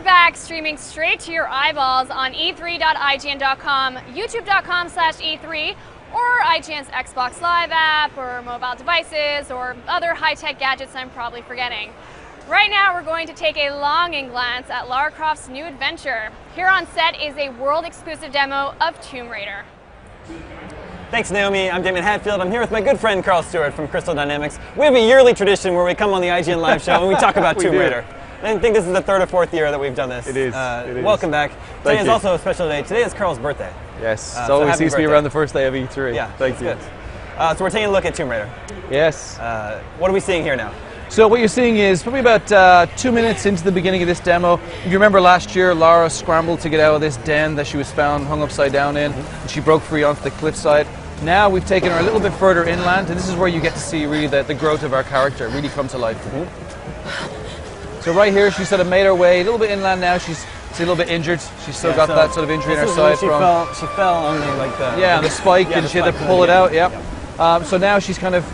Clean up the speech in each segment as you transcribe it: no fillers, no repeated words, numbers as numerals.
back, streaming straight to your eyeballs on e3.ign.com, youtube.com/e3, or IGN's Xbox Live app, or mobile devices, or other high-tech gadgets I'm probably forgetting. Right now, we're going to take a longing glance at Lara Croft's new adventure. Here on set is a world-exclusive demo of Tomb Raider. Thanks, Naomi. I'm Damon Hatfield. I'm here with my good friend Karl Stewart from Crystal Dynamics. We have a yearly tradition where we come on the IGN live show and we talk about Tomb Raider. I think this is the third or fourth year that we've done this. It is. Welcome back. Today is also a special day. Today is Karl's birthday. Yes, it always seems to be around the first day of E3. Yeah, thank you. Good. So we're taking a look at Tomb Raider. Yes. What are we seeing here now? So what you're seeing is probably about 2 minutes into the beginning of this demo. If you remember last year, Lara scrambled to get out of this den that she was found hung upside down in, and she broke free onto the cliffside. Now we've taken her a little bit further inland, and this is where you get to see really the growth of our character really come to life. So right here, she sort of made her way a little bit inland now. She's a little bit injured. She's still got that sort of injury in her side. She fell on the spike, and she had to pull it out. Yep. So now she's kind of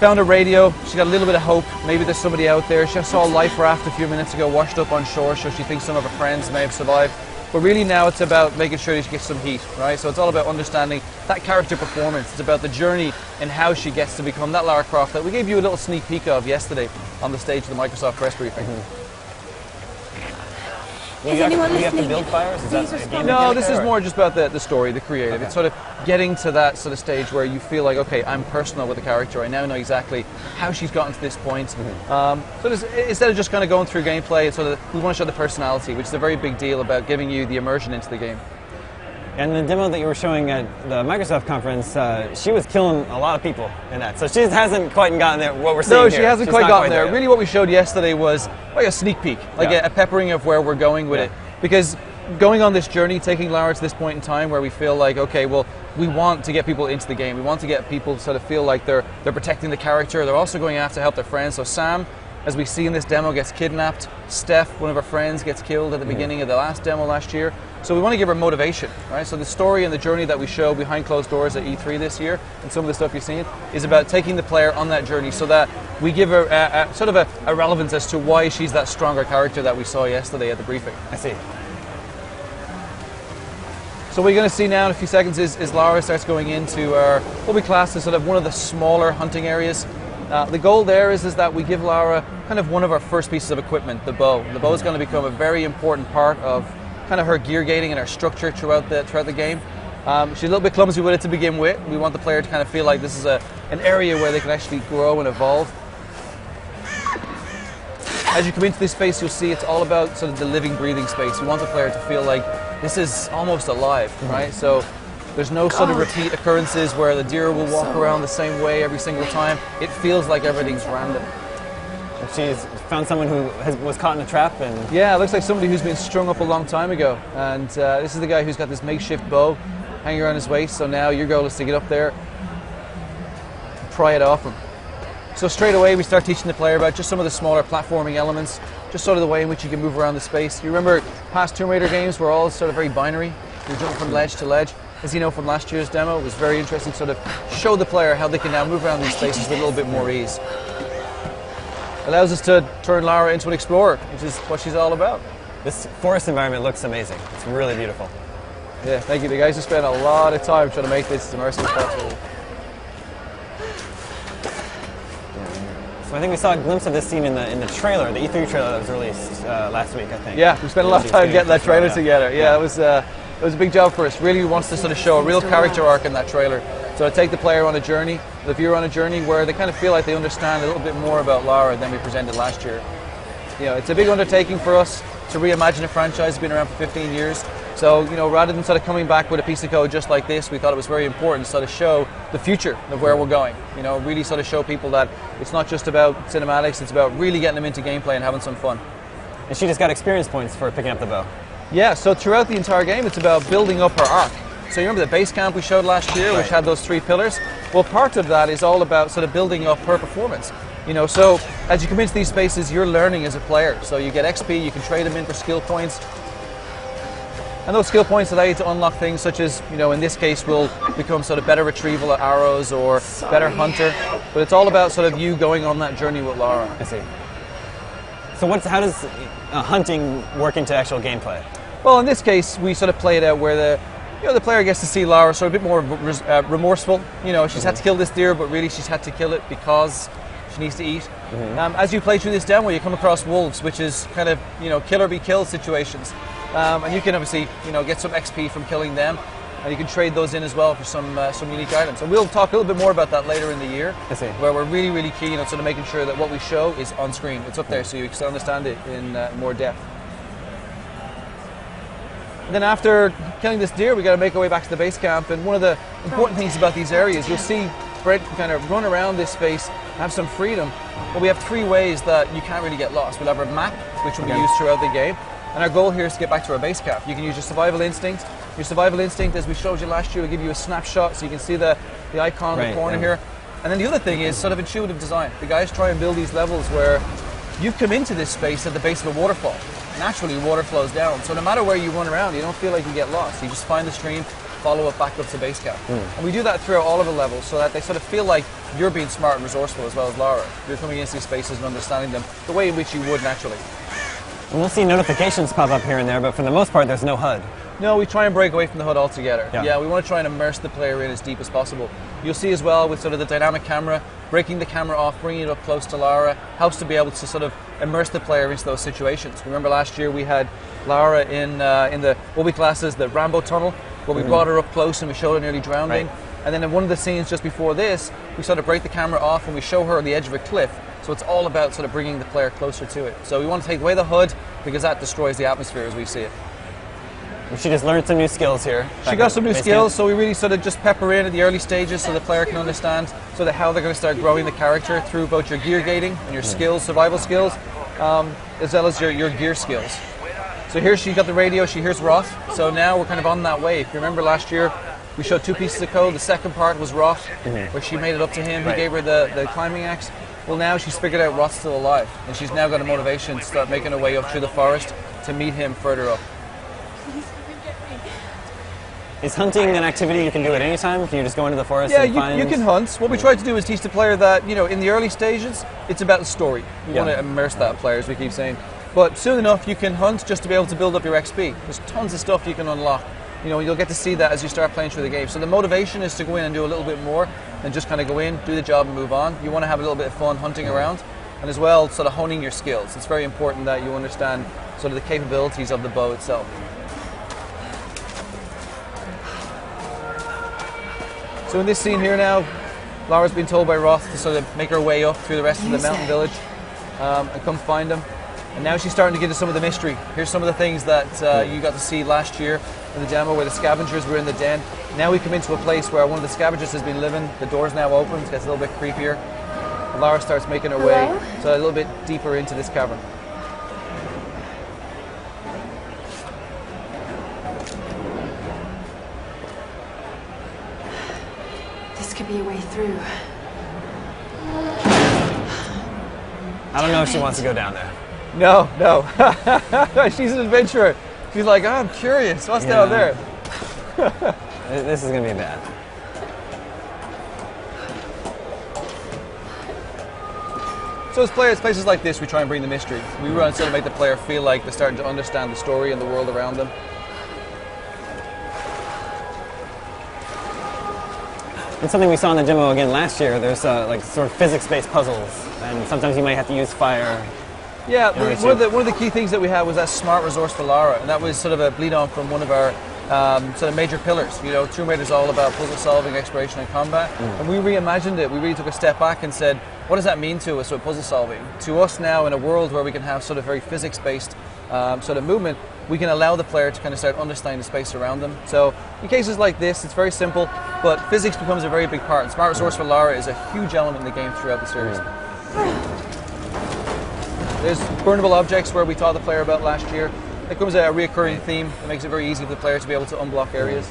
found a radio. She's got a little bit of hope. Maybe there's somebody out there. She saw a life raft a few minutes ago washed up on shore, so she thinks some of her friends may have survived. But really now it's about making sure that she gets some heat, right? So it's all about understanding that character performance. It's about the journey and how she gets to become that Lara Croft that we gave you a little sneak peek of yesterday on the stage of the Microsoft press briefing. Do you have to build fires? No, this is more just about the story, the creative. Okay. It's sort of getting to that sort of stage where you feel like, okay, I'm personal with the character. I now know exactly how she's gotten to this point. So instead of just kind of going through gameplay, it's sort of, we want to show the personality, which is a very big deal about giving you the immersion into the game. And the demo that you were showing at the Microsoft conference, she was killing a lot of people in that. So she hasn't quite gotten there, what we're seeing here. No, she hasn't quite gotten there. Really what we showed yesterday was like a sneak peek, like a peppering of where we're going with it. Because going on this journey, taking Lara to this point in time where we feel like, okay, well, we want to get people into the game. We want to get people to sort of feel like they're protecting the character. They're also going after to help their friends. So Sam, as we see in this demo, gets kidnapped. Steph, one of her friends, gets killed at the beginning of the last demo last year. So we want to give her motivation, right? So the story and the journey that we show behind closed doors at E3 this year, and some of the stuff you're seeing, is about taking the player on that journey so that we give her sort of a relevance as to why she's that stronger character that we saw yesterday at the briefing. I see. So what you're going to see now in a few seconds is Lara starts going into our, what we class as sort of one of the smaller hunting areas. The goal there is that we give Lara kind of one of our first pieces of equipment, the bow. The bow is going to become a very important part of kind of her gear gating and her structure throughout the game. She's a little bit clumsy with it to begin with. We want the player to kind of feel like this is an area where they can actually grow and evolve. As you come into this space, you'll see it's all about sort of the living, breathing space. We want the player to feel like this is almost alive, right? So there's no sort of repeat occurrences where the deer will walk around the same way every single time. It feels like everything's random. She's found someone who was caught in a trap, and yeah, it looks like somebody who's been strung up a long time ago. And this is the guy who's got this makeshift bow hanging around his waist. So now your goal is to get up there, and pry it off him. So straight away we start teaching the player about just some of the smaller platforming elements, just sort of the way in which you can move around the space. You remember past Tomb Raider games were all sort of very binary. You're jumping from ledge to ledge. As you know from last year's demo, it was very interesting to sort of show the player how they can now move around these spaces with a little bit more ease. Allows us to turn Lara into an explorer, which is what she's all about. This forest environment looks amazing. It's really beautiful. Yeah, thank you. The guys have spent a lot of time trying to make this as immersive as possible. So I think we saw a glimpse of this scene in the trailer, the E3 trailer that was released last week, I think. Yeah, we spent a lot of time getting that trailer together. Yeah, it was a big job for us. Really wants to sort of show a real character arc in that trailer. So to take the player on a journey, the viewer on a journey where they kind of feel like they understand a little bit more about Lara than we presented last year. You know, it's a big undertaking for us to reimagine a franchise that's been around for 15 years. So, you know, rather than sort of coming back with a piece of code just like this, we thought it was very important to sort of show the future of where we're going. You know, really sort of show people that it's not just about cinematics, it's about really getting them into gameplay and having some fun. And she just got experience points for picking up the bow. Yeah, so throughout the entire game, it's about building up her arc. So you remember the base camp we showed last year, which had those 3 pillars? Well, part of that is all about sort of building up her performance. You know, so as you come into these spaces, you're learning as a player. So you get XP, you can trade them in for skill points. And those skill points allow you to unlock things such as, you know, in this case, will become sort of better retrieval at arrows or better hunter. But it's all about sort of you going on that journey with Lara. I see. So how does hunting work into actual gameplay? Well, in this case, we sort of play it out where the player gets to see Lara sort of a bit more remorseful. She's had to kill this deer, but really she's had to kill it because she needs to eat. As you play through this demo, you come across wolves, which is kind of kill or be killed situations, and you can obviously get some XP from killing them, and you can trade those in as well for some unique items. And we'll talk a little bit more about that later in the year, where we're really, really keen on sort of making sure that what we show is on screen. It's up there so you can understand it in more depth. And then after killing this deer, we got to make our way back to the base camp. And one of the important things about these areas, you'll see Brett kind of run around this space, have some freedom. But we have 3 ways that you can't really get lost. We'll have our map, which will be used throughout the game. And our goal here is to get back to our base camp. You can use your survival instinct. Your survival instinct, as we showed you last year, will give you a snapshot so you can see the icon in the corner here. And then the other thing is sort of intuitive design. The guys try and build these levels where you've come into this space at the base of a waterfall. Naturally, water flows down. So no matter where you run around, you don't feel like you get lost. You just find the stream, follow it back up to base camp. And we do that throughout all of the levels so that they sort of feel like you're being smart and resourceful as well as Lara. You're coming into these spaces and understanding them the way in which you would naturally. And we'll see notifications pop up here and there, but for the most part, there's no HUD. No, we try and break away from the HUD altogether. Yeah, we want to try and immerse the player in as deep as possible. You'll see as well with sort of the dynamic camera, breaking the camera off, bringing it up close to Lara, helps to be able to sort of immerse the player into those situations. Remember last year we had Lara in the what we class as the Rambo tunnel, where we brought her up close and we showed her nearly drowning. And then in one of the scenes just before this, we sort of break the camera off and we show her on the edge of a cliff. So it's all about sort of bringing the player closer to it. So we want to take away the HUD because that destroys the atmosphere as we see it. She just learned some new skills here. She got some new skills, so we really sort of just pepper in at the early stages so the player can understand sort of how they're going to start growing the character through both your gear gating and your skills, survival skills, as well as your gear skills. So here she got the radio, she hears Roth, so now we're kind of on that way. If you remember last year, we showed 2 pieces of code. The second part was Roth, where she made it up to him, he gave her the climbing axe. Well, now she's figured out Roth's still alive, and she's now got a motivation to start making her way up through the forest to meet him further up. Is hunting an activity you can do at any time? Can you just go into the forest and find... Yeah, you can hunt. What we try to do is teach the player that, in the early stages, it's about the story. We want to immerse that player, as we keep saying. But soon enough, you can hunt just to be able to build up your XP. There's tons of stuff you can unlock. You'll get to see that as you start playing through the game. So the motivation is to go in and do a little bit more than just kind of go in, do the job and move on. You want to have a little bit of fun hunting around, and as well sort of honing your skills. It's very important that you understand sort of the capabilities of the bow itself. So in this scene here now, Lara's been told by Roth to sort of make her way up through the rest of the mountain village and come find him. And now she's starting to get into some of the mystery. Here's some of the things that you got to see last year in the demo where the scavengers were in the den. Now we come into a place where one of the scavengers has been living. The door's now open, it gets a little bit creepier. And Lara starts making her way so a little bit deeper into this cavern. This could be a way through. I don't know if she wants to go down there. No. She's an adventurer. She's like, oh, I'm curious. What's down there? This is going to be bad. So as players, places like this, we try and bring the mystery. We want to sort of make the player feel like they're starting to understand the story and the world around them. And something we saw in the demo again last year, there's like sort of physics-based puzzles, and sometimes you might have to use fire. Yeah, one of the key things that we had was that smart resource for Lara, and that was sort of a bleed on from one of our sort of major pillars. Tomb Raider is all about puzzle solving, exploration and combat, and we reimagined it. We really took a step back and said, what does that mean to us with puzzle solving? To us now in a world where we can have sort of very physics-based sort of movement, we can allow the player to kind of start understanding the space around them. So in cases like this, it's very simple, but physics becomes a very big part. And smart resource for Lara is a huge element in the game throughout the series. There's burnable objects where we taught the player about last year. It becomes a recurring theme that makes it very easy for the player to be able to unblock areas.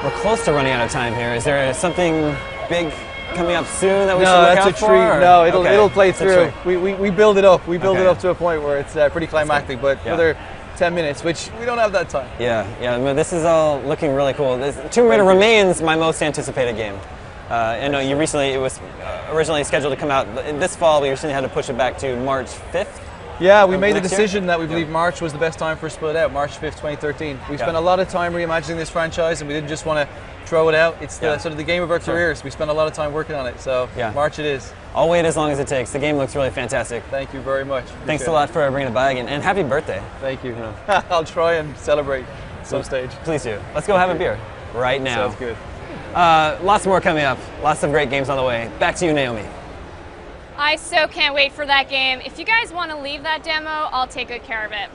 We're close to running out of time here. Is there something big coming up soon that we should look out for? No, it'll play through. We build it up. We build it up to a point where it's pretty climactic, but another 10 minutes, which we don't have that time. Yeah. This is all looking really cool. Tomb Raider remains my most anticipated game. I know you recently, it was originally scheduled to come out this fall, but you recently had to push it back to March 5th. Yeah, we made the next decision year? that we believe March was the best time for us to put it out, March 5th, 2013. We spent a lot of time reimagining this franchise, and we didn't just want to throw it out. It's the, sort of the game of our careers. We spent a lot of time working on it, so March it is. I'll wait as long as it takes. The game looks really fantastic. Thank you very much. Thanks a lot for bringing it by again, and happy birthday. Thank you. I'll try and celebrate some stage. Please do. Let's go have a beer right now. Sounds good. Lots more coming up. Lots of great games on the way. Back to you, Naomi. I so can't wait for that game. If you guys want to leave that demo, I'll take good care of it.